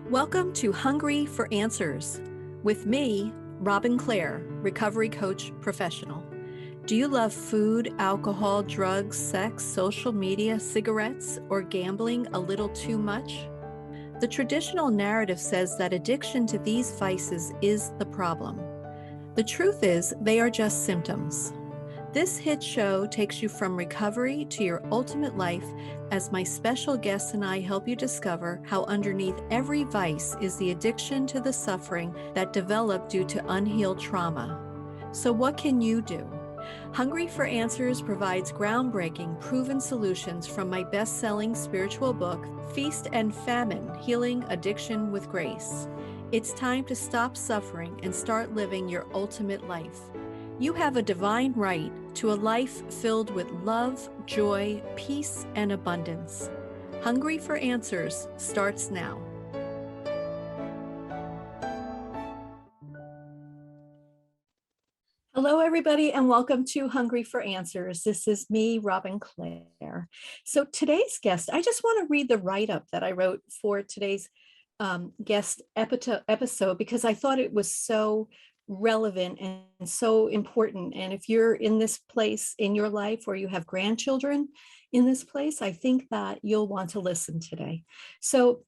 Welcome to Hungry for Answers with me, Robin Clare, recovery coach professional. Do you love food, alcohol, drugs, sex, social media, cigarettes, or gambling a little too much? The traditional narrative says that addiction to these vices is the problem. The truth is, they are just symptoms. This hit show takes you from recovery to your ultimate life as my special guests and I help you discover how underneath every vice is the addiction to the suffering that developed due to unhealed trauma. So what can you do? Hungry for Answers provides groundbreaking, proven solutions from my best-selling spiritual book, Feast and Famine: Healing Addiction with Grace. It's time to stop suffering and start living your ultimate life. You have a divine right to a life filled with love, joy, peace, and abundance. Hungry for Answers starts now. Hello, everybody, and welcome to Hungry for Answers. This is me, Robin Clare. So today's guest, I just want to read the write-up that I wrote for today's guest episode because I thought it was so relevant and so important. And if you're in this place in your life or you have grandchildren in this place, I think that you'll want to listen today. So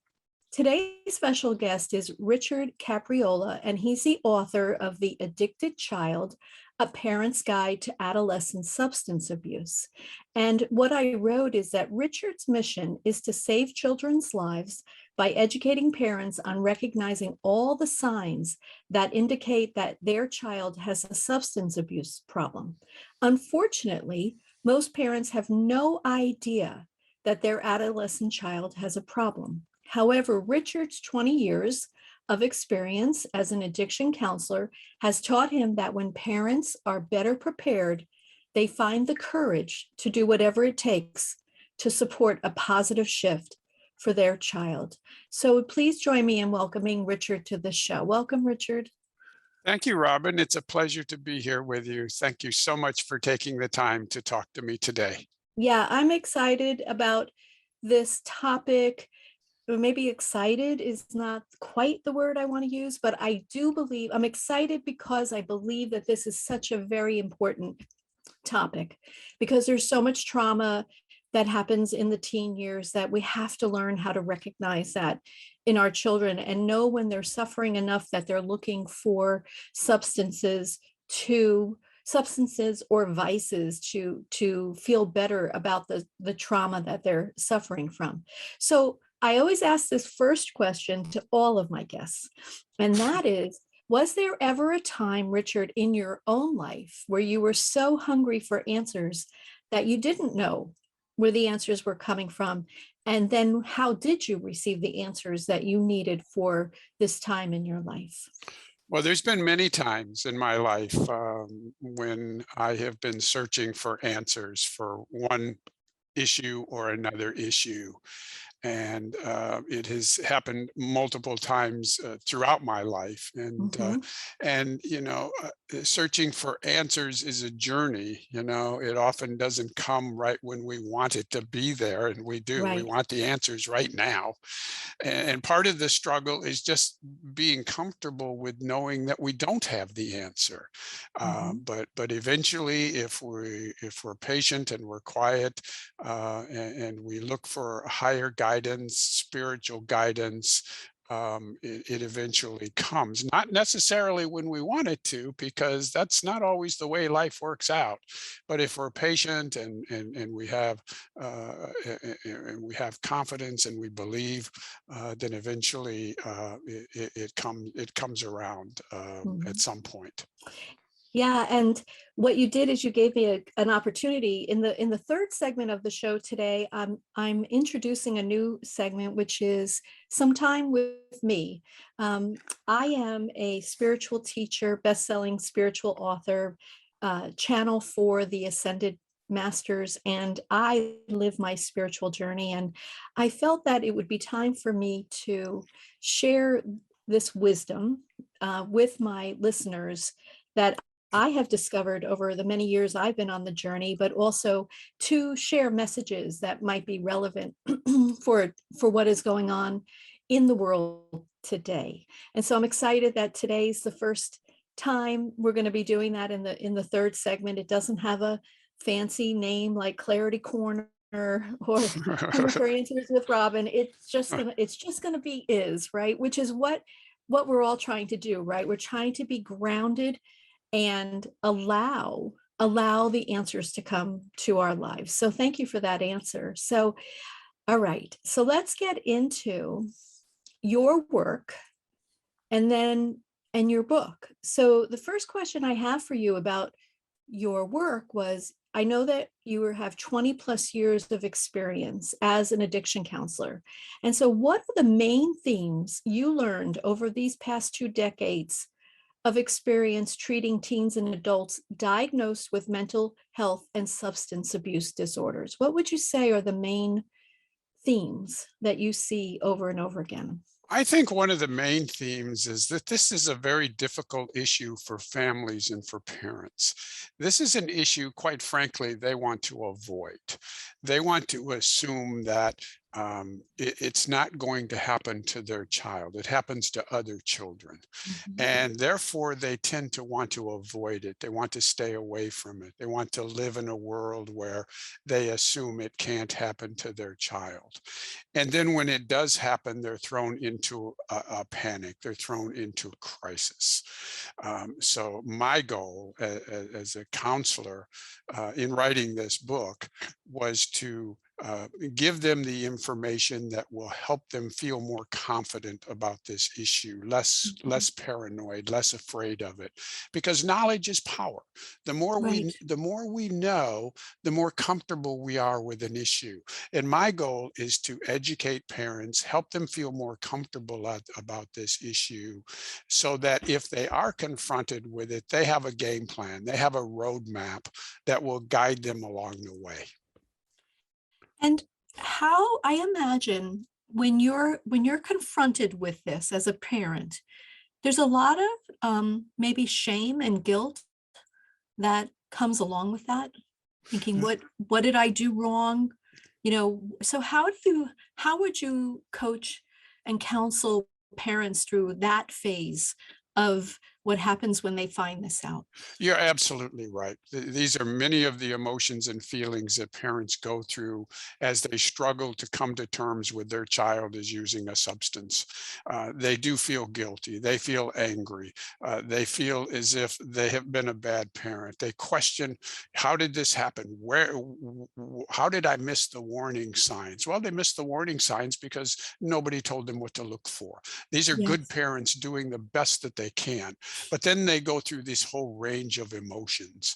today's special guest is Richard Capriola, and he's the author of The Addicted Child, A Parent's Guide to Adolescent Substance Abuse. And what I wrote is that Richard's mission is to save children's lives by educating parents on recognizing all the signs that indicate that their child has a substance abuse problem. Unfortunately, most parents have no idea that their adolescent child has a problem. However, Richard's 20 years of experience as an addiction counselor has taught him that when parents are better prepared, they find the courage to do whatever it takes to support a positive shift for their child. So please join me in welcoming Richard to the show. Welcome, Richard. Thank you, Robin. It's a pleasure to be here with you. Thank you so much for taking the time to talk to me today. Yeah, I'm excited about this topic. Maybe excited is not quite the word I want to use, but I do believe I'm excited because I believe that this is such a very important topic because there's so much trauma that happens in the teen years that we have to learn how to recognize that in our children and know when they're suffering enough that they're looking for substances or vices to feel better about the trauma that they're suffering from. So I always ask this first question to all of my guests, and that is, was there ever a time, Richard, in your own life where you were so hungry for answers that you didn't know where the answers were coming from? And then how did you receive the answers that you needed for this time in your life? Well, there's been many times in my life when I have been searching for answers for one issue or another issue. And it has happened multiple times throughout my life. And searching for answers is a journey. It often doesn't come right when we want it to be there, and we do. Right. We want the answers right now. And part of the struggle is just being comfortable with knowing that we don't have the answer. But eventually, if we're patient and we're quiet and we look for higher guidance, spiritual guidance, it eventually comes. Not necessarily when we want it to, because that's not always the way life works out. But if we're patient and we have confidence and we believe, then eventually it comes around at some point. Yeah, and what you did is you gave me an opportunity in the third segment of the show today. I'm introducing a new segment, which is Some Time with Me. I am a spiritual teacher, best-selling spiritual author, channel for the Ascended Masters, and I live my spiritual journey. And I felt that it would be time for me to share this wisdom with my listeners that I have discovered over the many years I've been on the journey, but also to share messages that might be relevant for what is going on in the world today. And so I'm excited that today's the first time we're going to be doing that in the third segment. It doesn't have a fancy name like Clarity Corner or Hungry for Answers with Robin. It's just gonna be is, right? Which is what we're all trying to do, right? We're trying to be grounded and allow the answers to come to our lives. So thank you for that answer. So all right, so let's get into your work and then and your book. So the first question I have for you about your work was, I know that you have 20 plus years of experience as an addiction counselor. And so what are the main themes you learned over these past 2 decades of experience treating teens and adults diagnosed with mental health and substance abuse disorders? What would you say are the main themes that you see over and over again? I think one of the main themes is that this is a very difficult issue for families and for parents. This is an issue, quite frankly, they want to avoid. They want to assume that it's not going to happen to their child. It happens to other children. Mhm. And therefore, they tend to want to avoid it. They want to stay away from it. They want to live in a world where they assume it can't happen to their child. And then when it does happen, they're thrown into a panic. They're thrown into crisis. So my goal as a counselor in writing this book was to give them the information that will help them feel more confident about this issue, less paranoid, less afraid of it, because knowledge is power. Right. The more we know, the more comfortable we are with an issue. And my goal is to educate parents, help them feel more comfortable about this issue, so that if they are confronted with it, they have a game plan, they have a roadmap that will guide them along the way. And how I imagine when you're confronted with this as a parent, there's a lot of maybe shame and guilt that comes along with that. Thinking, what did I do wrong? So how would you coach and counsel parents through that phase of what happens when they find this out? You're absolutely right. These are many of the emotions and feelings that parents go through as they struggle to come to terms with their child is using a substance. They do feel guilty. They feel angry. They feel as if they have been a bad parent. They question, how did this happen? How did I miss the warning signs? Well, they missed the warning signs because nobody told them what to look for. These are good Yes. parents doing the best that they can. But then they go through this whole range of emotions,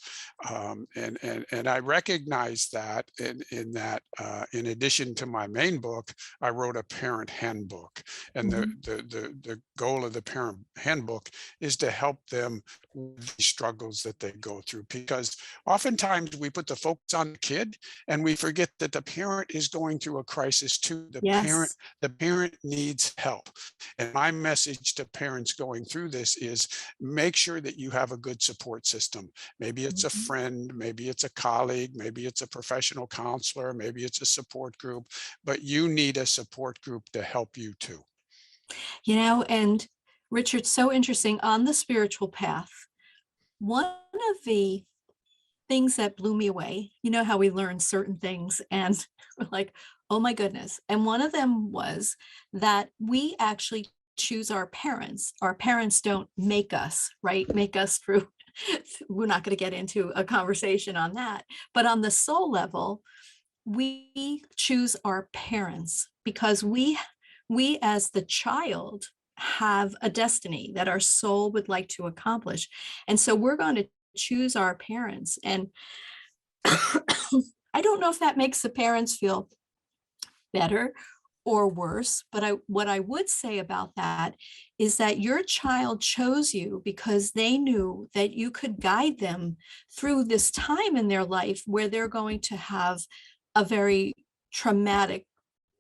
and I recognize that in that in addition to my main book, I wrote a parent handbook, and Mhm. the goal of the parent handbook is to help them with the struggles that they go through, because oftentimes we put the focus on the kid and we forget that the parent is going through a crisis too. Yes. The parent needs help, and my message to parents going through this is, make sure that you have a good support system. Maybe it's a Mhm. friend, maybe it's a colleague, maybe it's a professional counselor, maybe it's a support group, but you need a support group to help you too. And Richard, so interesting on the spiritual path. One of the things that blew me away, how we learn certain things and we're like, oh my goodness. And one of them was that we actually choose our parents. Our parents don't make us, right? Make us through. We're not going to get into a conversation on that. But on the soul level, we choose our parents because we as the child have a destiny that our soul would like to accomplish. And so we're going to choose our parents. And I don't know if that makes the parents feel better or worse, but what I would say about that is that your child chose you because they knew that you could guide them through this time in their life where they're going to have a very traumatic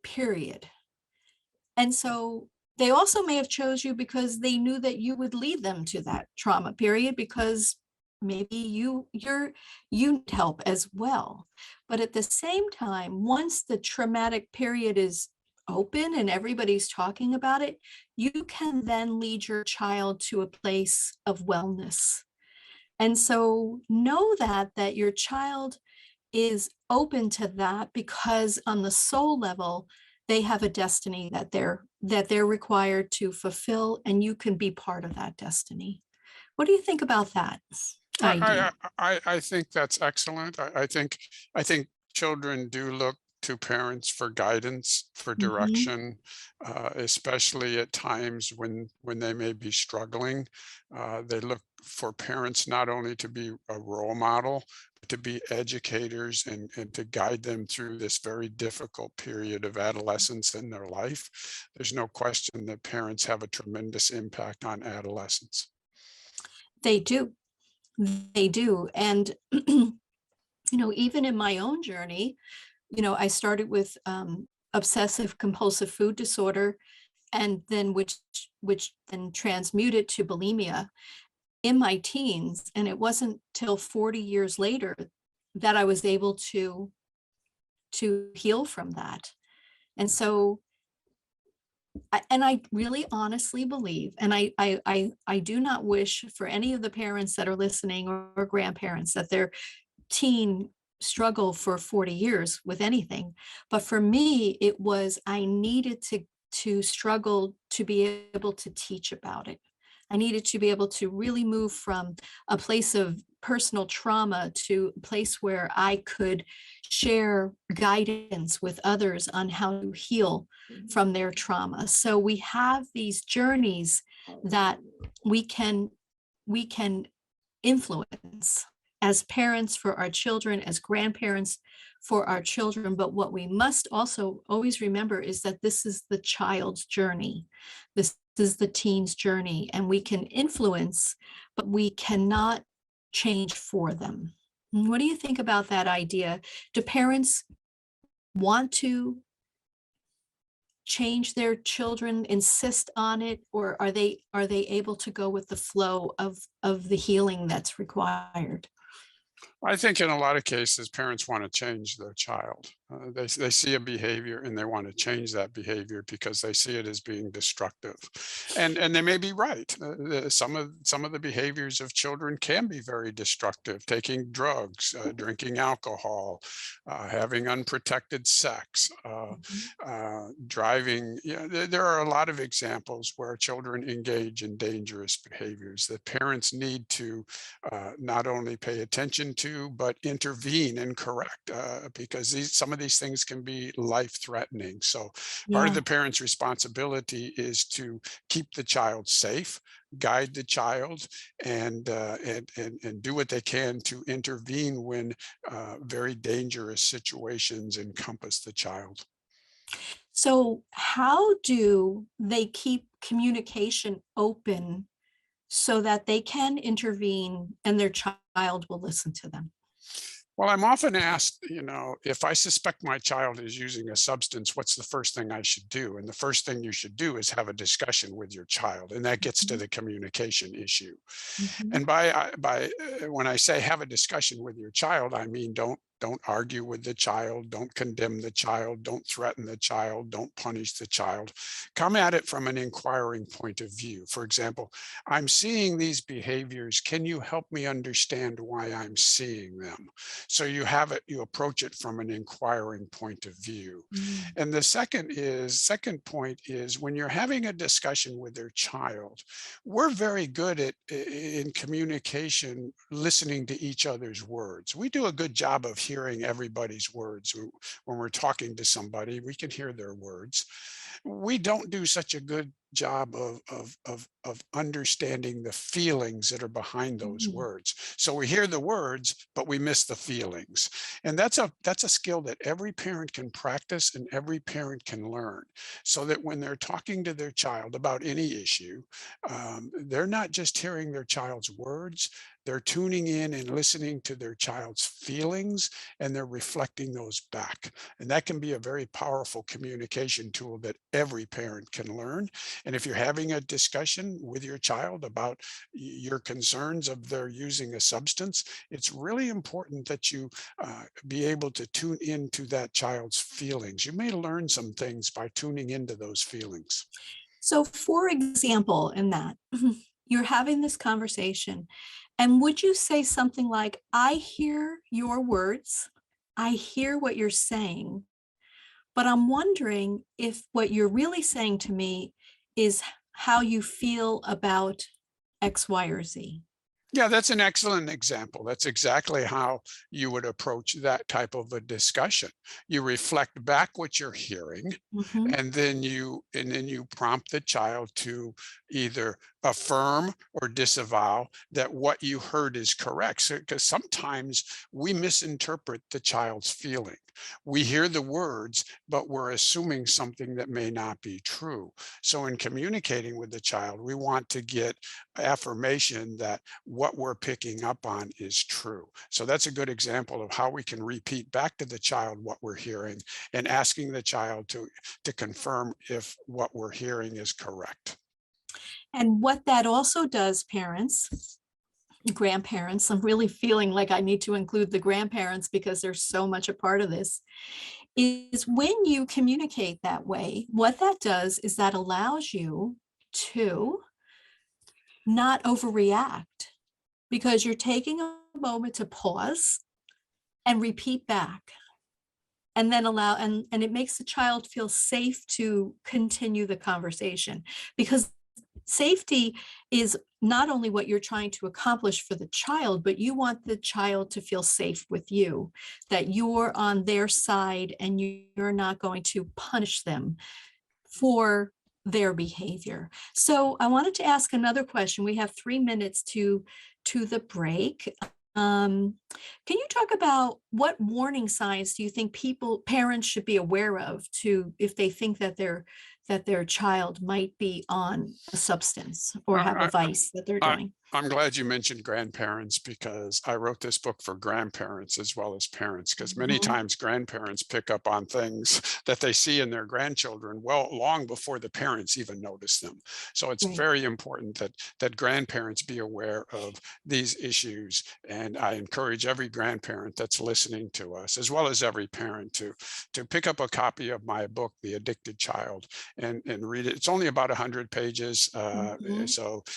period. And so they also may have chose you because they knew that you would lead them to that trauma period because maybe you need help as well. But at the same time, once the traumatic period is open and everybody's talking about it, you can then lead your child to a place of wellness. And so know that your child is open to that because on the soul level, they have a destiny that they're required to fulfill, and you can be part of that destiny. What do you think about that idea? I think that's excellent. I think children do look to parents for guidance, for Mhm. direction, especially at times when they may be struggling. They look for parents not only to be a role model, but to be educators and to guide them through this very difficult period of adolescence in their life. There's no question that parents have a tremendous impact on adolescence. They do. They do. And, even in my own journey, I started with obsessive compulsive food disorder, and then which then transmuted to bulimia in my teens. And it wasn't till 40 years later that I was able to heal from that. And so I really honestly believe, and I do not wish for any of the parents that are listening or grandparents that their teen struggle for 40 years with anything. But for me, it was I needed to struggle to be able to teach about it. I needed to be able to really move from a place of personal trauma to a place where I could share guidance with others on how to heal from their trauma. So we have these journeys that we can we can influence as parents for our children, as grandparents for our children. But what we must also always remember is that this is the child's journey. This is the teen's journey, and we can influence, but we cannot change for them. What do you think about that idea? Do parents want to change their children, insist on it, or are they able to go with the flow of the healing that's required? I think in a lot of cases, parents want to change their child. They see a behavior and they want to change that behavior because they see it as being destructive, and they may be right. Some of the behaviors of children can be very destructive: taking drugs, drinking alcohol, having unprotected sex, Mhm. driving. There are a lot of examples where children engage in dangerous behaviors that parents need to not only pay attention to, but intervene and correct, because some of these things can be life threatening. So part of Yeah. the parent's responsibility is to keep the child safe, guide the child, and do what they can to intervene when very dangerous situations encompass the child. So how do they keep communication open so that they can intervene and their child will listen to them? Well, I'm often asked, if I suspect my child is using a substance, what's the first thing I should do? And the first thing you should do is have a discussion with your child, and that gets to Mhm, the communication issue. mhm, And when I say have a discussion with your child, I mean don't argue with the child, don't condemn the child, don't threaten the child, don't punish the child. Come at it from an inquiring point of view. For example, I'm seeing these behaviors. Can you help me understand why I'm seeing them? So you approach it from an inquiring point of view. mm, And the second point is when you're having a discussion with their child, we're very good in communication, listening to each other's words. We do a good job of hearing everybody's words. When we're talking to somebody, we can hear their words. We don't do such a good job of understanding the feelings that are behind those mm. words. So we hear the words, but we miss the feelings. And that's a skill that every parent can practice and every parent can learn, so that when they're talking to their child about any issue, they're not just hearing their child's words, They're tuning in and listening to their child's feelings, and they're reflecting those back. And that can be a very powerful communication tool that every parent can learn. And if you're having a discussion with your child about your concerns of their using a substance, it's really important that you be able to tune into that child's feelings. You may learn some things by tuning into those feelings. So, for example, in that, you're having this conversation, and would you say something like, I hear your words, I hear what you're saying, but I'm wondering if what you're really saying to me is how you feel about X, Y, or Z. Yeah, that's an excellent example. That's exactly how you would approach that type of a discussion. You reflect back what you're hearing, Mhm. and then you prompt the child to either affirm or disavow that what you heard is correct. So, because sometimes we misinterpret the child's feeling. We hear the words, but we're assuming something that may not be true. So, in communicating with the child, we want to get affirmation that what we're picking up on is true. So that's a good example of how we can repeat back to the child what we're hearing and asking the child to confirm if what we're hearing is correct. And what that also does, parents, grandparents, I'm really feeling like I need to include the grandparents because they're so much a part of this, is when you communicate that way, what that does is that allows you to not overreact because you're taking a moment to pause and repeat back and then allow, and it makes the child feel safe to continue the conversation, because safety is not only what you're trying to accomplish for the child, but you want the child to feel safe with you, that you're on their side and you're not going to punish them for their behavior. So I wanted to ask another question. We have 3 minutes to the break. Can you talk about what warning signs do you think parents should be aware of to if they think that their child might be on a substance or have a I, vice that they're I, doing? I'm glad you mentioned grandparents because I wrote this book for grandparents as well as parents, because many Mhm. times grandparents pick up on things that they see in their grandchildren well long before the parents even notice them. So it's Right. very important that grandparents be aware of these issues. And I encourage every grandparent that's listening to us, as well as every parent, to pick up a copy of my book, The Addicted Child, and read it. It's only about 100 pages. Mhm.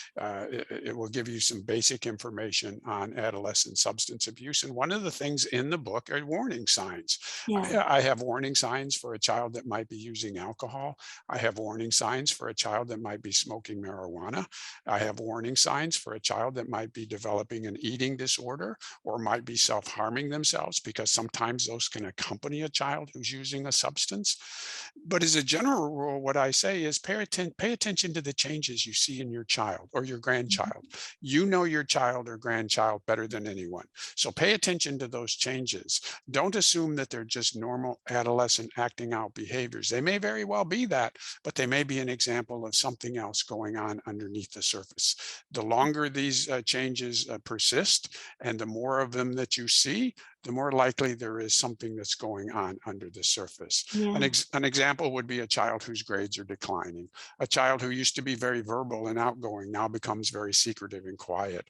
It will give you some basic information on adolescent substance abuse. And one of the things in the book are warning signs. Yeah. I have warning signs for a child that might be using alcohol. I have warning signs for a child that might be smoking marijuana. I have warning signs for a child that might be developing an eating disorder or might be self-harming themselves, because sometimes those can accompany a child who's using a substance. But as a general rule, what I say is pay attention to the changes you see in your child or your grandchild. You know your child or grandchild better than anyone. So pay attention to those changes. Don't assume that they're just normal adolescent acting out behaviors. They may very well be that, but they may be an example of something else going on underneath the surface. The longer these changes persist and the more of them that you see, the more likely there is something that's going on under the surface. Yeah. An example would be a child whose grades are declining. A child who used to be very verbal and outgoing now becomes very secretive and quiet.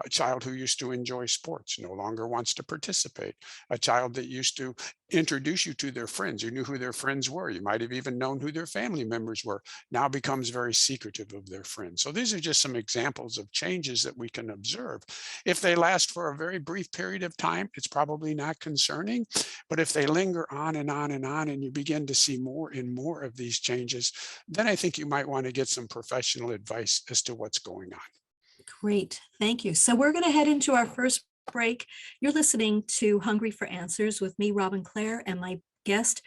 A child who used to enjoy sports no longer wants to participate. A child that used to introduce you to their friends, you knew who their friends were, you might have even known who their family members were, now becomes very secretive of their friends. So these are just some examples of changes that we can observe. If they last for a very brief period of time, it's probably not concerning. But if they linger on and on and on, and you begin to see more and more of these changes, then I think you might want to get some professional advice as to what's going on. Great. Thank you. So we're going to head into our first break. You're listening to Hungry for Answers with me, Robin Clare, and my guest,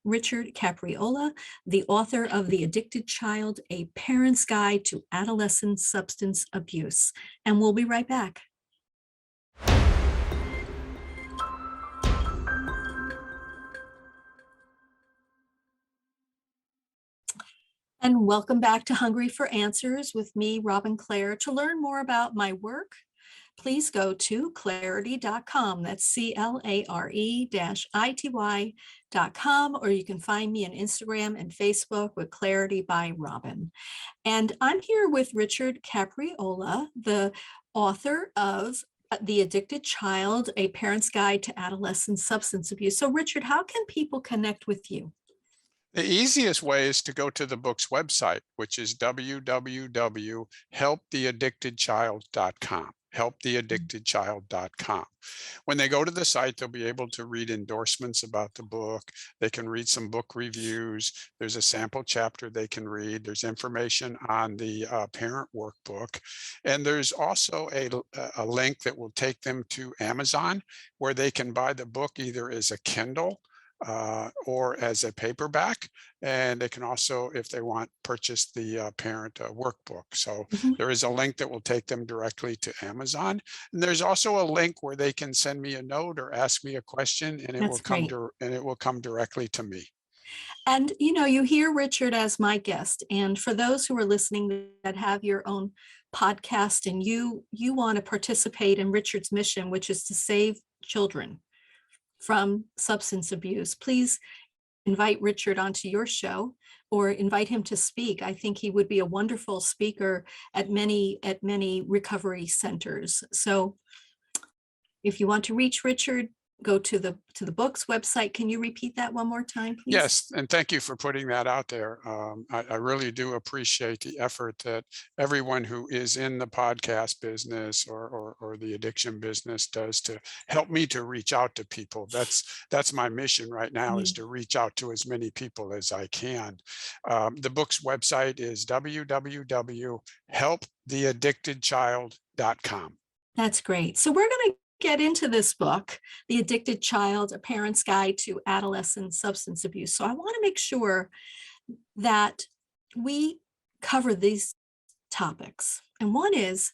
Richard Capriola, the author of The Addicted Child, A Parent's Guide to Adolescent Substance Abuse. And we'll be right back. And welcome back to Hungry for Answers with me, Robin Clare. To learn more about my work, please go to clarity.com. That's CLARE-ITY.com, or you can find me on Instagram and Facebook with Clarity by Robin. And I'm here with Richard Capriola, the author of The Addicted Child, A Parent's Guide to Adolescent Substance Abuse. So Richard, how can people connect with you? The easiest way is to go to the book's website, which is www.helptheaddictedchild.com. helptheaddictedchild.com. When they go to the site, they'll be able to read endorsements about the book. They can read some book reviews. There's a sample chapter they can read. There's information on the parent workbook. And there's also a link that will take them to Amazon, where they can buy the book either as a Kindle or as a paperback. And they can also, if they want, purchase the parent workbook. So Mhm. there is a link that will take them directly to Amazon. And there's also a link where they can send me a note or ask me a question, and it will That's great. come directly to me. And you hear Richard as my guest. And for those who are listening that have your own podcast and you want to participate in Richard's mission, which is to save children from substance abuse, please invite Richard onto your show or invite him to speak. I think he would be a wonderful speaker at many recovery centers. So if you want to reach Richard, go to the book's website. Can you repeat that one more time, please? Yes, and thank you for putting that out there. I really do appreciate the effort that everyone who is in the podcast business or the addiction business does to help me to reach out to people. That's my mission right now, is to reach out to as many people as I can. The book's website is www.helptheaddictedchild.com. That's great. So we're going to get into this book, The Addicted Child, A Parent's Guide to Adolescent Substance Abuse. So I want to make sure that we cover these topics. And one is,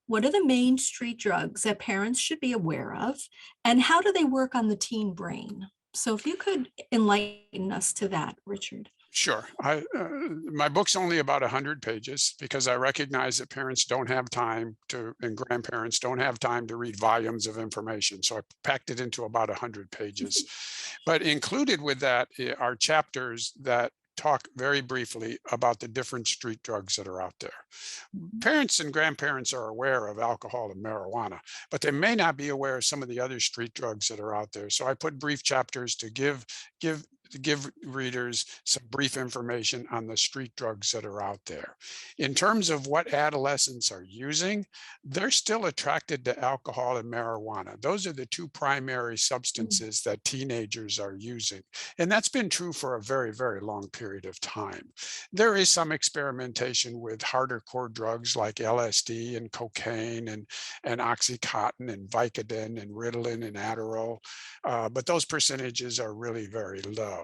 what are the main street drugs that parents should be aware of? And how do they work on the teen brain? So if you could enlighten us to that, Richard. Sure. My book's only about 100 pages because I recognize that parents don't have time to, and grandparents don't have time to read volumes of information. So I packed it into about 100 pages. But included with that are chapters that talk very briefly about the different street drugs that are out there. Parents and grandparents are aware of alcohol and marijuana, but they may not be aware of some of the other street drugs that are out there. So I put brief chapters to give readers some brief information on the street drugs that are out there. In terms of what adolescents are using, they're still attracted to alcohol and marijuana. Those are the two primary substances that teenagers are using. And that's been true for a very, very long period of time. There is some experimentation with harder core drugs like LSD and cocaine and Oxycontin and Vicodin and Ritalin and Adderall, but those percentages are really very low.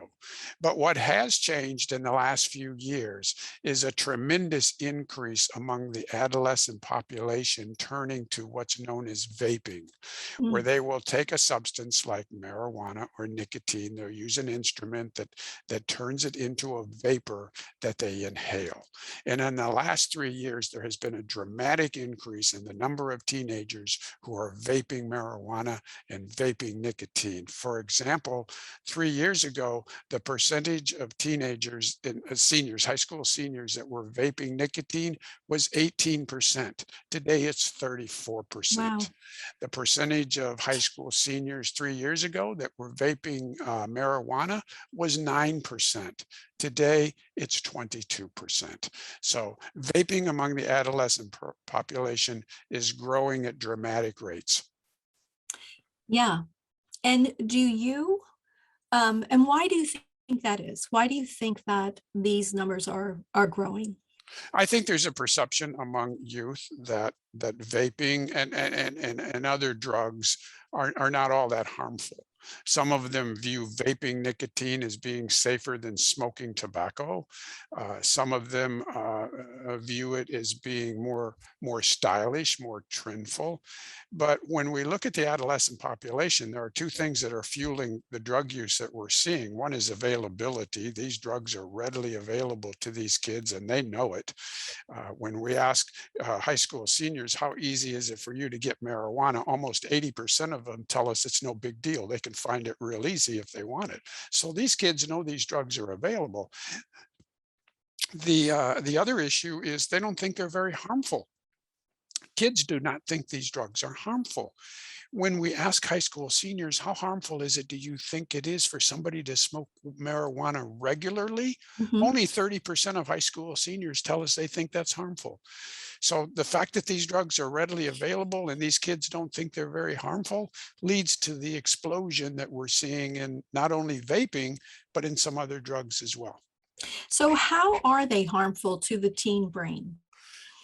But what has changed in the last few years is a tremendous increase among the adolescent population turning to what's known as vaping, where they will take a substance like marijuana or nicotine. They'll use an instrument that turns it into a vapor that they inhale. And in the last 3 years, there has been a dramatic increase in the number of teenagers who are vaping marijuana and vaping nicotine. For example, 3 years ago, the percentage of teenagers and seniors, high school seniors, that were vaping nicotine was 18%. Today, it's 34%. Wow. The percentage of high school seniors 3 years ago that were vaping marijuana was 9%. Today, it's 22%. So vaping among the adolescent population is growing at dramatic rates. Yeah. And do you, and why do you think that is? Why do you think that these numbers are growing? I think there's a perception among youth that vaping and other drugs are not all that harmful. Some of them view vaping nicotine as being safer than smoking tobacco. Some of them view it as being more stylish, more trendful. But when we look at the adolescent population, there are two things that are fueling the drug use that we're seeing. One is availability. These drugs are readily available to these kids, and they know it. When we ask high school seniors, how easy is it for you to get marijuana? Almost 80% of them tell us it's no big deal. They can find it real easy if they want it. So these kids know these drugs are available. The other issue is they don't think they're very harmful. Kids do not think these drugs are harmful. When we ask high school seniors, how harmful is it, do you think it is for somebody to smoke marijuana regularly? Mhm. Only 30% of high school seniors tell us they think that's harmful. So the fact that these drugs are readily available and these kids don't think they're very harmful leads to the explosion that we're seeing in not only vaping, but in some other drugs as well. So how are they harmful to the teen brain?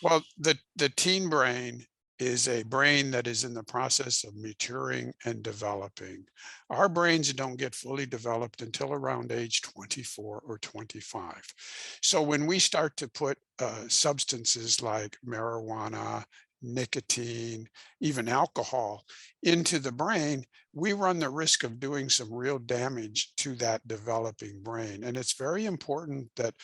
Well, the teen brain is a brain that is in the process of maturing and developing. Our brains don't get fully developed until around age 24 or 25. So when we start to put substances like marijuana, nicotine, even alcohol into the brain, we run the risk of doing some real damage to that developing brain. And it's very important that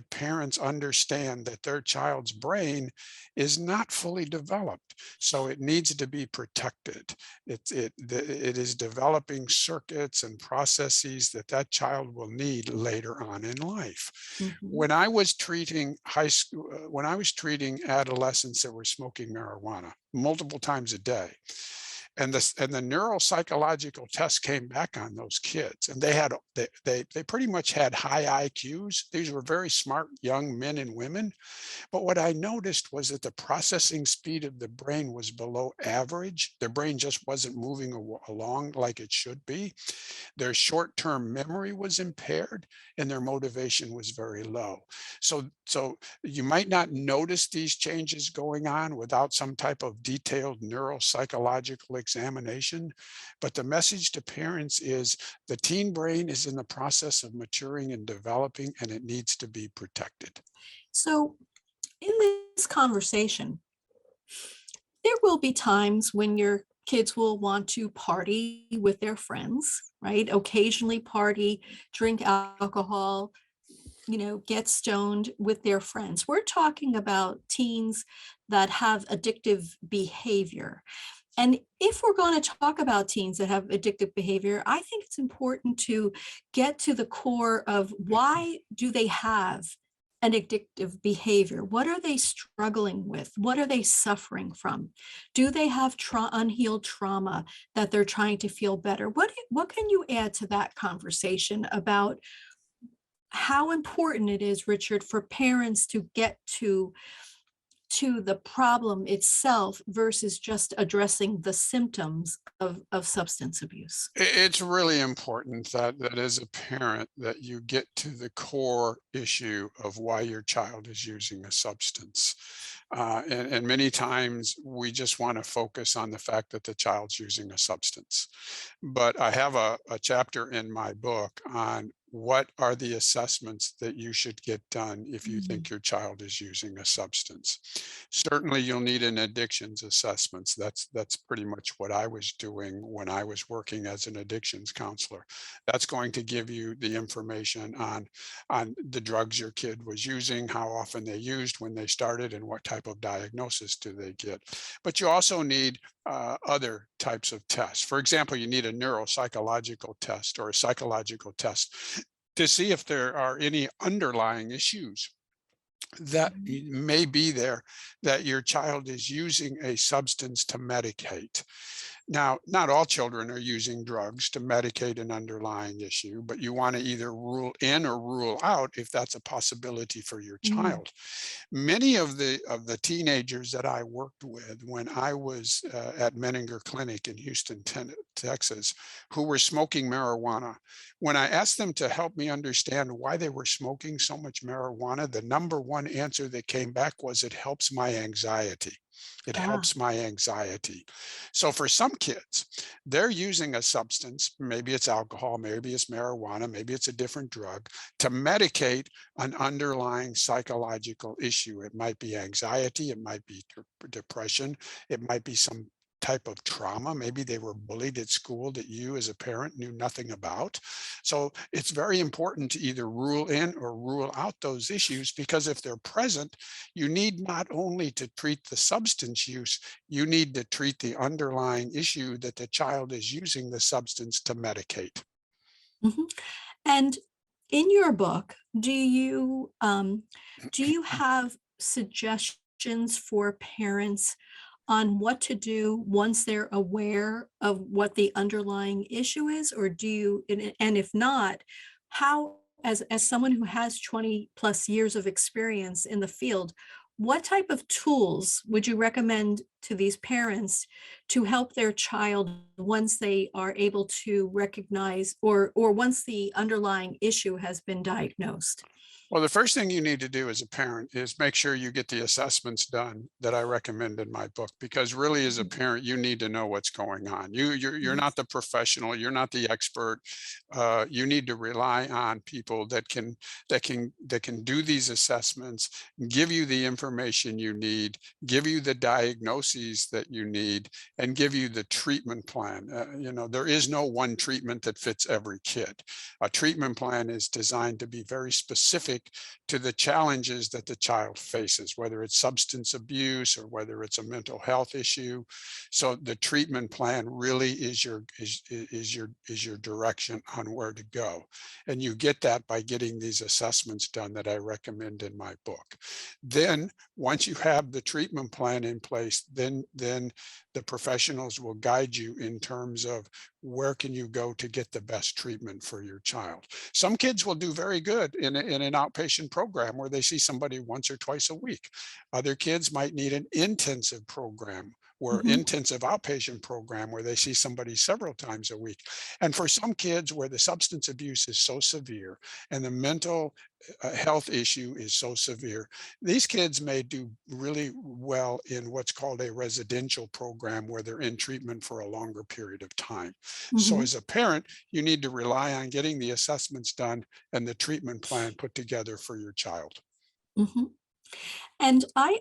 parents understand that their child's brain is not fully developed, so it needs to be protected. It is developing circuits and processes that child will need later on in life. Mhm. When I was treating when I was treating adolescents that were smoking marijuana multiple times a day, and the neuropsychological tests came back on those kids, and they pretty much had high IQs. These were very smart young men and women, but what I noticed was that the processing speed of the brain was below average. Their brain just wasn't moving along like it should be. Their short-term memory was impaired, and their motivation was very low. So you might not notice these changes going on without some type of detailed neuropsychological examination, but the message to parents is the teen brain is in the process of maturing and developing, and it needs to be protected. So in this conversation, there will be times when your kids will want to party with their friends, right? Occasionally party, drink alcohol, get stoned with their friends. We're talking about teens that have addictive behavior. And if we're going to talk about teens that have addictive behavior, I think it's important to get to the core of why do they have an addictive behavior? What are they struggling with? What are they suffering from? Do they have unhealed trauma that they're trying to feel better? What can you add to that conversation about how important it is, Richard, for parents to get to the problem itself versus just addressing the symptoms of substance abuse? It's really important that as a parent that you get to the core issue of why your child is using a substance. And many times we just want to focus on the fact that the child's using a substance. But I have a chapter in my book on what are the assessments that you should get done if you Mm. think your child is using a substance. Certainly, you'll need an addictions assessments. That's pretty much what I was doing when I was working as an addictions counselor. That's going to give you the information on the drugs your kid was using, how often they used, when they started, and what type of diagnosis do they get. But you also need other types of tests. For example, you need a neuropsychological test or a psychological test to see if there are any underlying issues that Mhm. may be there, that your child is using a substance to medicate. Now, not all children are using drugs to medicate an underlying issue, but you want to either rule in or rule out if that's a possibility for your Mm. child. Many of the teenagers that I worked with when I was at Menninger Clinic in Houston, Texas, who were smoking marijuana, when I asked them to help me understand why they were smoking so much marijuana, the number one answer that came back was, "It helps my anxiety." It Ah, helps my anxiety. So for some kids, they're using a substance, maybe it's alcohol, maybe it's marijuana, maybe it's a different drug, to medicate an underlying psychological issue. It might be anxiety, it might be depression, it might be some type of trauma. Maybe they were bullied at school that you as a parent knew nothing about. So it's very important to either rule in or rule out those issues, because if they're present, you need not only to treat the substance use, you need to treat the underlying issue that the child is using the substance to medicate. mhm. And in your book, do you have suggestions for parents on what to do once they're aware of what the underlying issue is? Or do you, and if not, how, as someone who has 20 plus years of experience in the field, what type of tools would you recommend to these parents to help their child once they are able to recognize, or once the underlying issue has been diagnosed? Well, the first thing you need to do as a parent is make sure you get the assessments done that I recommend in my book, because really as a Mhm. parent, you need to know what's going on. You're Yes. not the professional, you're not the expert. You need to rely on people that can do these assessments, give you the information you need, give you the diagnoses that you need, and give you the treatment plan. There is no one treatment that fits every kid. A treatment plan is designed to be very specific to the challenges that the child faces, whether it's substance abuse or whether it's a mental health issue. So the treatment plan really is your direction on where to go. And you get that by getting these assessments done that I recommend in my book. Then once you have the treatment plan in place, then the professionals will guide you in terms of where can you go to get the best treatment for your child. Some kids will do very good in an outpatient program where they see somebody once or twice a week. Other kids might need an intensive program, or Mhm, intensive outpatient program where they see somebody several times a week. And for some kids where the substance abuse is so severe and the mental health issue is so severe, these kids may do really well in what's called a residential program where they're in treatment for a longer period of time. So mhm, as a parent, you need to rely on getting the assessments done and the treatment plan put together for your child. mhm. And I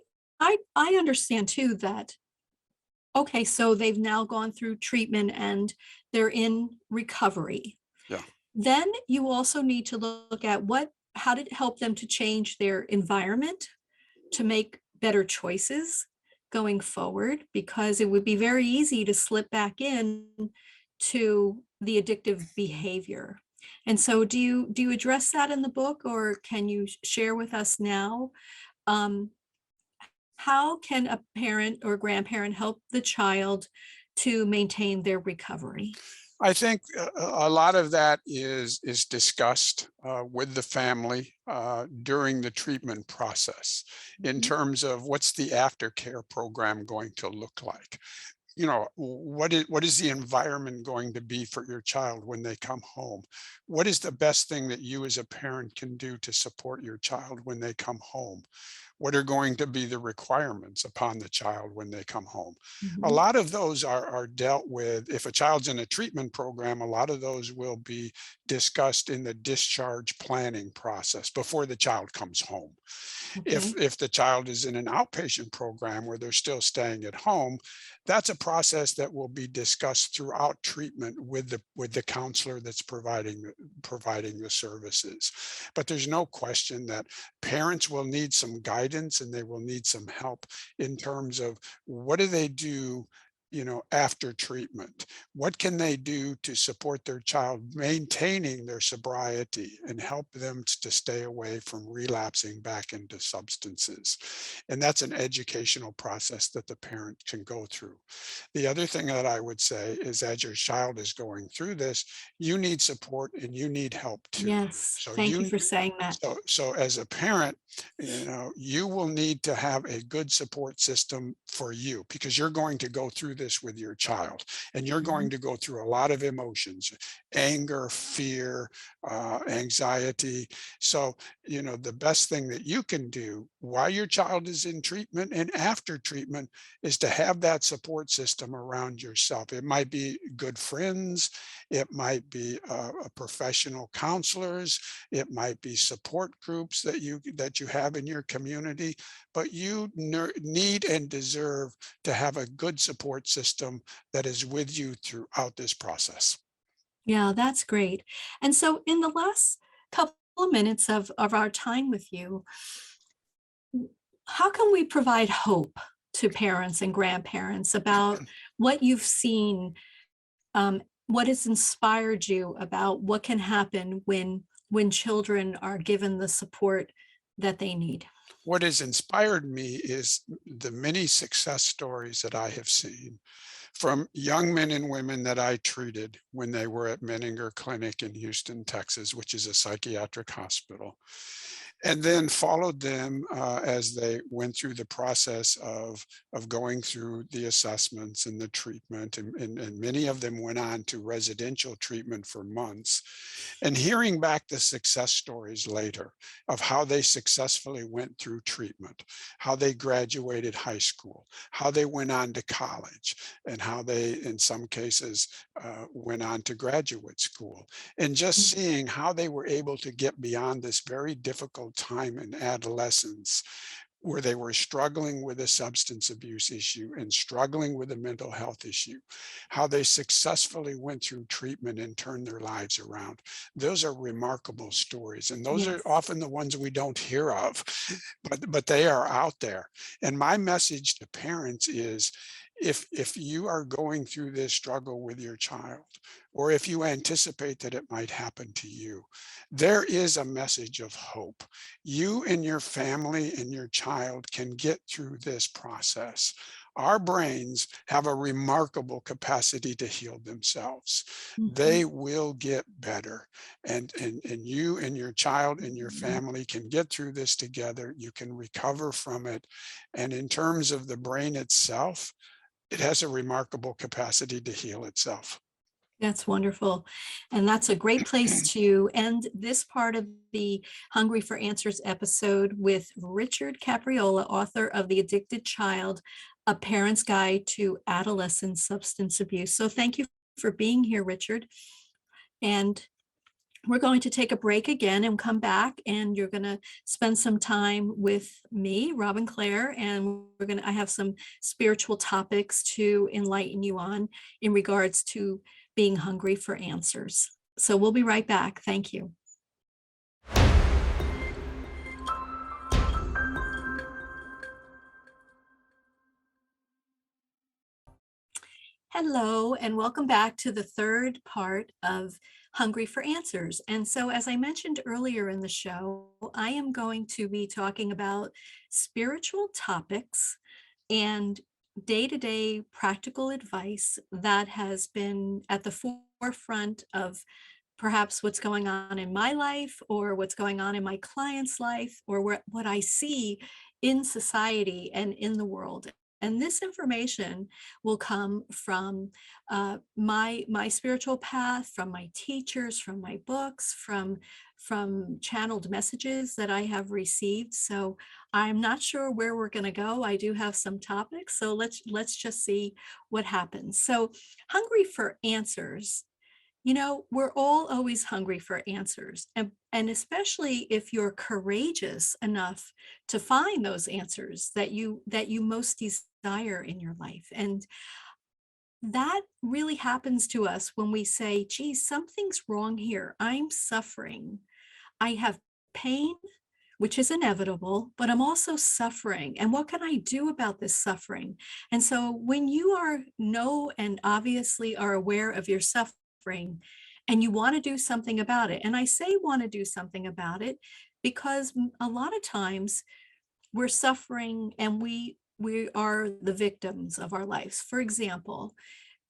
understand too that, okay, so they've now gone through treatment and they're in recovery. Yeah. Then you also need to look at how did it help them to change their environment to make better choices going forward, because it would be very easy to slip back in to the addictive behavior. And so do you address that in the book, or can you share with us now, um, how can a parent or grandparent help the child to maintain their recovery? I think a lot of that is discussed with the family during the treatment process in Mhm, terms of what's the aftercare program going to look like. What is the environment going to be for your child when they come home? What is the best thing that you as a parent can do to support your child when they come home? What are going to be the requirements upon the child when they come home? A mhm, lot of those are dealt with. If a child's in a treatment program, a lot of those will be discussed in the discharge planning process before the child comes home. If okay. if the child is in an outpatient program where they're still staying at home, that's a process that will be discussed throughout treatment with the counselor that's providing the services. But there's no question that parents will need some guidance and they will need some help in terms of what do they do, after treatment. What can they do to support their child maintaining their sobriety and help them to stay away from relapsing back into substances? And that's an educational process that the parent can go through. The other thing that I would say is, as your child is going through this, you need support and you need help too. Yes, So thank you you for saying that. so as a parent, you will need to have a good support system for you, because you're going to go through this with your child, and you're Mhm. going to go through a lot of emotions, anger, fear, anxiety. So, the best thing that you can do while your child is in treatment and after treatment is to have that support system around yourself. It might be good friends, it might be professional counselors, it might be support groups that you have in your community, but you need and deserve to have a good support system that is with you throughout this process. Yeah, that's great. And so in the last couple of minutes of our time with you, how can we provide hope to parents and grandparents about what you've seen, what has inspired you about what can happen when children are given the support that they need? What has inspired me is the many success stories that I have seen from young men and women that I treated when they were at Menninger Clinic in Houston, Texas, which is a psychiatric hospital, and then followed them as they went through the process of going through the assessments and the treatment. And many of them went on to residential treatment for months. And hearing back the success stories later of how they successfully went through treatment, how they graduated high school, how they went on to college, and how they, in some cases, went on to graduate school. And just seeing how they were able to get beyond this very difficult time in adolescence where they were struggling with a substance abuse issue and struggling with a mental health issue, how they successfully went through treatment and turned their lives around. Those are remarkable stories, and those are Yes. often the ones we don't hear of, but they are out there. And my message to parents is, if you are going through this struggle with your child, or if you anticipate that it might happen to you, there is a message of hope. You and your family and your child can get through this process. Our brains have a remarkable capacity to heal themselves. Mhm. They will get better. And you and your child and your family can get through this together. You can recover from it. And in terms of the brain itself, it has a remarkable capacity to heal itself. That's wonderful. And that's a great place to end this part of the Hungry for Answers episode with Richard Capriola, author of The Addicted Child, A Parent's Guide to Adolescent Substance Abuse. So thank you for being here, Richard. And we're going to take a break again and come back, and you're going to spend some time with me, Robin Clare, and I have some spiritual topics to enlighten you on in regards to being hungry for answers. So we'll be right back. Thank you. Hello, and welcome back to the third part of Hungry for Answers. And so, as I mentioned earlier in the show, I am going to be talking about spiritual topics and day to day practical advice that has been at the forefront of perhaps what's going on in my life or what's going on in my client's life or what I see in society and in the world. And this information will come from my spiritual path, from my teachers, from my books, from channeled messages that I have received. So I'm not sure where we're going to go. I do have some topics, so let's just see what happens. So, hungry for answers. We're all always hungry for answers, and especially if you're courageous enough to find those answers that you most desire in your life. And that really happens to us when we say, geez, something's wrong here. I'm suffering. I have pain, which is inevitable, but I'm also suffering. And what can I do about this suffering? And so when you know and obviously are aware of your suffering and you want to do something about it, and I say want to do something about it because a lot of times we're suffering and we are the victims of our lives. For example,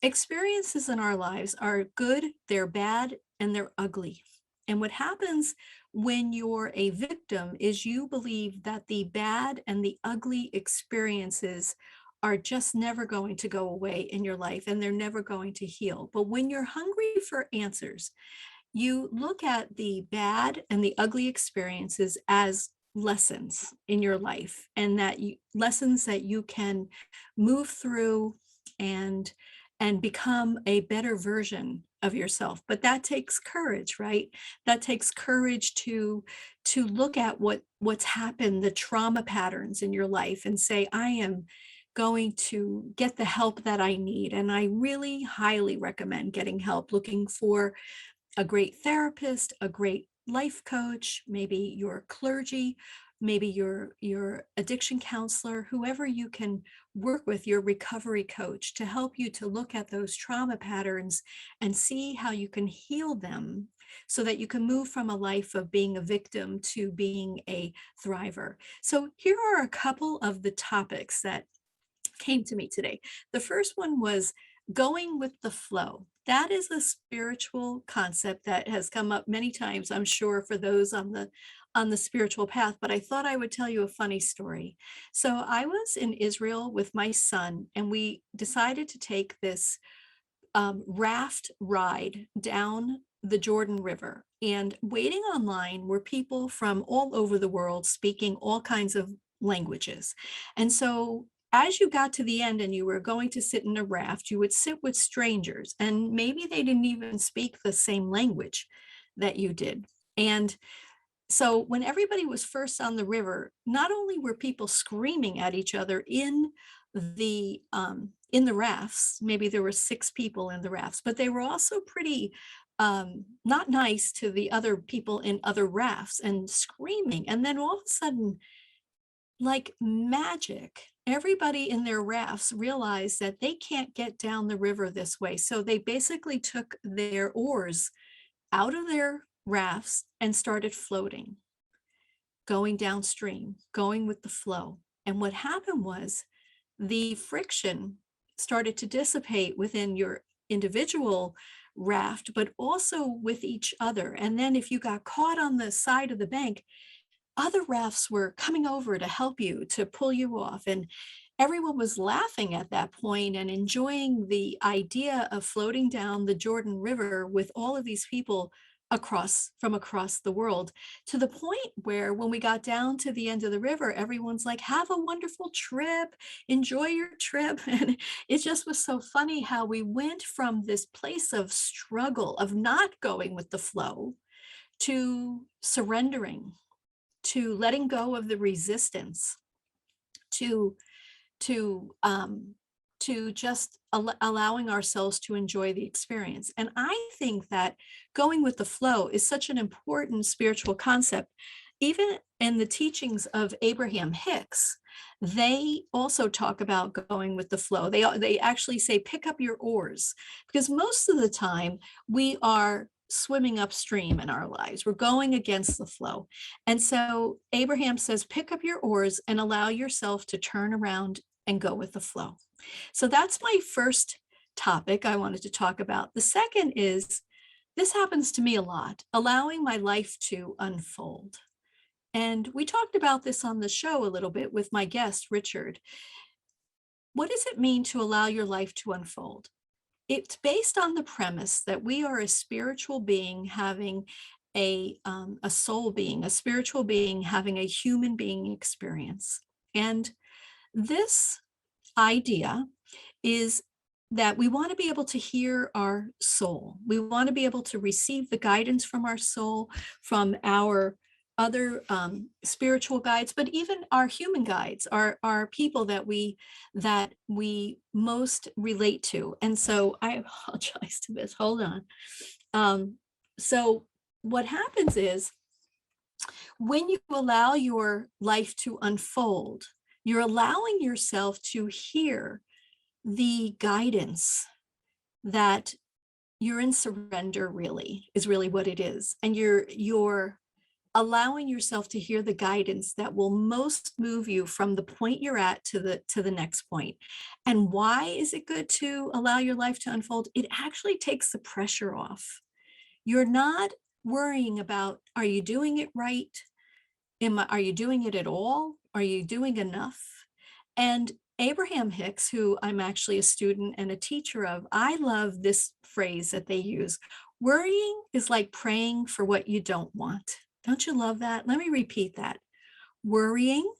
experiences in our lives are good, they're bad, and they're ugly. And what happens when you're a victim is you believe that the bad and the ugly experiences are just never going to go away in your life and they're never going to heal. But when you're hungry for answers, you look at the bad and the ugly experiences as lessons in your life, and that lessons that you can move through and become a better version of yourself. But that takes courage, right? That takes courage to look at what's happened, the trauma patterns in your life, and say, I am going to get the help that I need. And I really highly recommend getting help, looking for a great therapist, a great life coach, maybe your clergy, maybe your addiction counselor, whoever you can work with, your recovery coach, to help you to look at those trauma patterns and see how you can heal them so that you can move from a life of being a victim to being a thriver. So here are a couple of the topics that came to me today. The first one was going with the flow. That is a spiritual concept that has come up many times, I'm sure, for those on the spiritual path, but I thought I would tell you a funny story. So I was in Israel with my son, and we decided to take this raft ride down the Jordan River. And waiting online were people from all over the world speaking all kinds of languages. And so as you got to the end and you were going to sit in a raft, you would sit with strangers, and maybe they didn't even speak the same language that you did. And so when everybody was first on the river, not only were people screaming at each other in the rafts, maybe there were 6 people in the rafts, but they were also pretty not nice to the other people in other rafts and screaming. And then all of a sudden, like magic, everybody in their rafts realized that they can't get down the river this way. So they basically took their oars out of their rafts and started floating, going downstream, going with the flow. And what happened was the friction started to dissipate within your individual raft, but also with each other. And then if you got caught on the side of the bank, other rafts were coming over to help you, to pull you off. And everyone was laughing at that point and enjoying the idea of floating down the Jordan River with all of these people across the world, to the point where when we got down to the end of the river, everyone's like, have a wonderful trip, enjoy your trip. And it just was so funny how we went from this place of struggle, of not going with the flow, to surrendering, to letting go of the resistance, to to um to just allowing ourselves to enjoy the experience. And I think that going with the flow is such an important spiritual concept. Even in the teachings of Abraham Hicks, they also talk about going with the flow. They actually say pick up your oars, because most of the time we are swimming upstream in our lives. We're going against the flow. And so Abraham says, pick up your oars and allow yourself to turn around and go with the flow. So that's my first topic I wanted to talk about. The second is, this happens to me a lot, allowing my life to unfold. And we talked about this on the show a little bit with my guest, Richard. What does it mean to allow your life to unfold? It's based on the premise that we are a spiritual being having a soul being, a spiritual being having a human being experience. And this idea is that we want to be able to hear our soul. We want to be able to receive the guidance from our soul, from our other spiritual guides, but even our human guides, our people that we most relate to. And so I apologize to this. Hold on. So what happens is, when you allow your life to unfold, you're allowing yourself to hear the guidance that you're in surrender, really is really what it is. And you're allowing yourself to hear the guidance that will most move you from the point you're at to the next point. And why is it good to allow your life to unfold? It actually takes the pressure off. You're not worrying about, are you doing it right? Are you doing it at all? Are you doing enough? And Abraham Hicks, who I'm actually a student and a teacher of, I love this phrase that they use. Worrying is like praying for what you don't want. Don't you love that? Let me repeat that. Worrying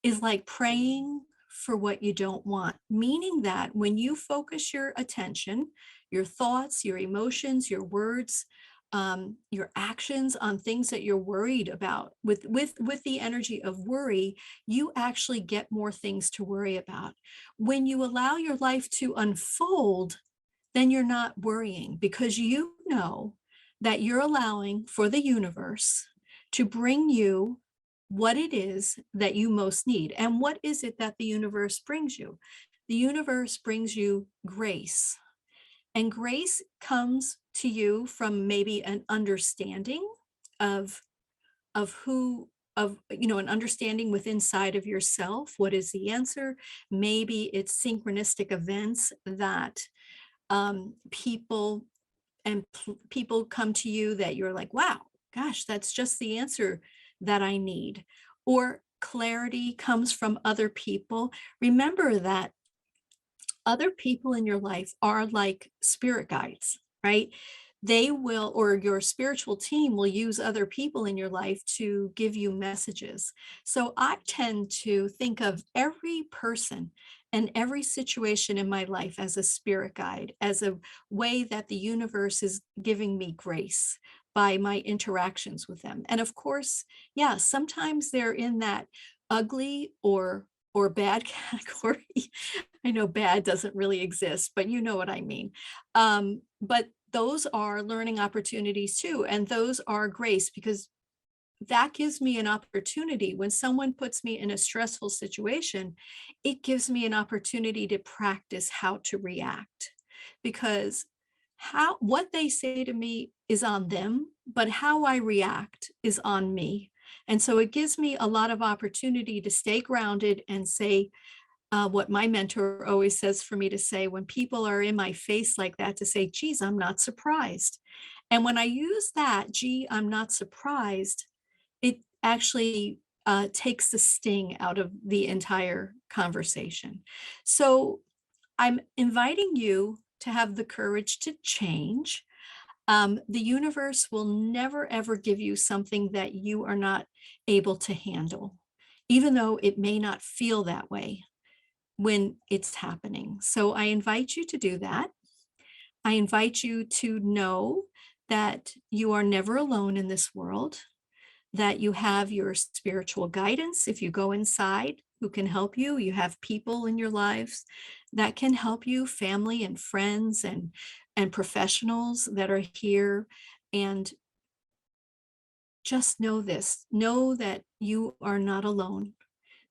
is like praying for what you don't want, meaning that when you focus your attention, your thoughts, your emotions, your words, your actions on things that you're worried about with the energy of worry, you actually get more things to worry about. When you allow your life to unfold, then you're not worrying because you know that you're allowing for the universe to bring you what it is that you most need. And what is it that the universe brings you? The universe brings you grace. And grace comes to you from maybe an understanding of who of an understanding with inside of yourself. What is the answer? Maybe it's synchronistic events that people come to you that you're like, wow, gosh, that's just the answer that I need. Or clarity comes from other people. Remember that other people in your life are like spirit guides, right? They will, or your spiritual team will use other people in your life to give you messages. So I tend to think of every person and every situation in my life as a spirit guide, as a way that the universe is giving me grace by my interactions with them. And of course, yeah, sometimes they're in that ugly or bad category. I know bad doesn't really exist, but you know what I mean. But those are learning opportunities too. And those are grace because that gives me an opportunity. When someone puts me in a stressful situation, it gives me an opportunity to practice how to react because what they say to me is on them, but how I react is on me. And so it gives me a lot of opportunity to stay grounded and say, what my mentor always says for me to say when people are in my face like that, to say, geez, I'm not surprised. And when I use that, gee, I'm not surprised, it actually takes the sting out of the entire conversation. So I'm inviting you to have the courage to change. The universe will never, ever give you something that you are not able to handle, even though it may not feel that way when it's happening. So I invite you to do that. I invite you to know that you are never alone in this world, that you have your spiritual guidance. If you go inside, who can help you? You have people in your lives that can help you, family and friends and professionals that are here. And just know this, know that you are not alone,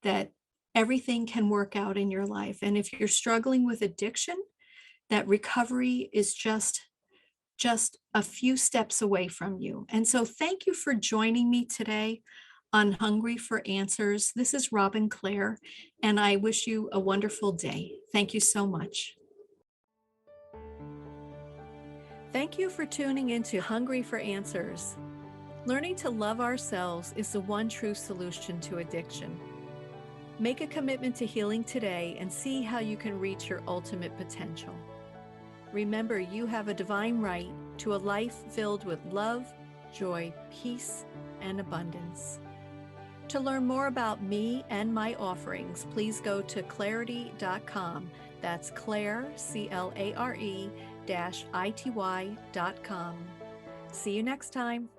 that everything can work out in your life. And if you're struggling with addiction, that recovery is just a few steps away from you. And so thank you for joining me today on Hungry for Answers. This is Robin Clare, and I wish you a wonderful day. Thank you so much. Thank you for tuning into Hungry for Answers. Learning to love ourselves is the one true solution to addiction. Make a commitment to healing today and see how you can reach your ultimate potential. Remember, you have a divine right to a life filled with love, joy, peace, and abundance. To learn more about me and my offerings, please go to clarity.com. That's Clare, CLARE -ity.com. See you next time.